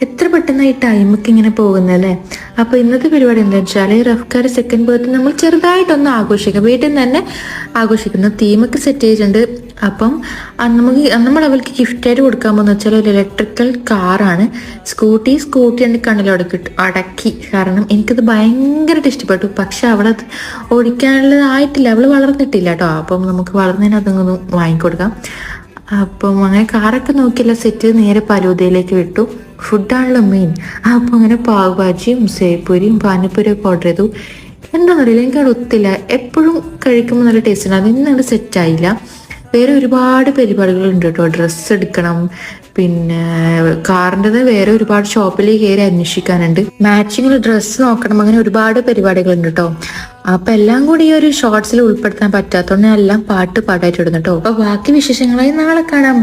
എത്ര പെട്ടെന്ന് ഈ ടൈമൊക്കെ ഇങ്ങനെ പോകുന്നല്ലേ. അപ്പോൾ ഇന്നത്തെ പരിപാടി എന്താ വെച്ചാൽ റഫ്കാർ സെക്കൻഡ് ബർത്ത്ഡേ നമ്മൾ ചെറുതായിട്ടൊന്ന് ആഘോഷിക്കാം, വീട്ടിൽ നിന്ന് തന്നെ ആഘോഷിക്കുന്ന തീമൊക്കെ സെറ്റ് ചെയ്തിട്ടുണ്ട്. അപ്പം നമ്മൾ അവൾക്ക് ഗിഫ്റ്റായിട്ട് കൊടുക്കാൻ പോകുന്ന വെച്ചാൽ ഒരു ഇലക്ട്രിക്കൽ കാറാണ്. സ്കൂട്ടി എൻ്റെ അടക്കി, കാരണം എനിക്കത് ഭയങ്കരമായിട്ട് ഇഷ്ടപ്പെട്ടു. പക്ഷെ അവളത് ഓടിക്കാനുള്ളതായിട്ടില്ല, അവൾ വളർന്നിട്ടില്ല കേട്ടോ. അപ്പം നമുക്ക് വളർന്നതിന് അതൊന്ന് വാങ്ങിക്കൊടുക്കാം. അപ്പം അങ്ങനെ കാറൊക്കെ നോക്കിയല്ല സെറ്റ് നേരെ ഫലൂദയിലേക്ക് വിട്ടു. ഫുഡാണല്ലോ മെയിൻ. അപ്പം അങ്ങനെ പാവ് ഭാജിയും സേപ്പൂരിയും പാനിപ്പൂരിയും ഒക്കെ ഓർഡർ ചെയ്തു. എന്താണെന്നറിയില്ല, എനിക്കവിടെ ഒത്തില്ല. എപ്പോഴും കഴിക്കുമ്പോൾ നല്ല ടേസ്റ്റ് ഉണ്ട്, അത് ഇന്നവിടെ സെറ്റായില്ല. വേറെ ഒരുപാട് പരിപാടികളുണ്ട് കേട്ടോ. ഡ്രസ്സ് എടുക്കണം, പിന്നെ കാറിൻ്റെത് വേറെ ഒരുപാട് ഷോപ്പിൽ കയറി അന്വേഷിക്കാനുണ്ട്, മാച്ചിങ്ങിൽ ഡ്രസ്സ് നോക്കണം, അങ്ങനെ ഒരുപാട് പരിപാടികളുണ്ട് കേട്ടോ. അപ്പൊ എല്ലാം കൂടി ഈ ഒരു ഷോർട്സിൽ ഉൾപ്പെടുത്താൻ പറ്റാത്തതുകൊണ്ട് എല്ലാം പാട്ടായിട്ട് ഇടുന്നു കേട്ടോ. അപ്പൊ ബാക്കി വിശേഷങ്ങളായി നാളെ കാണാം.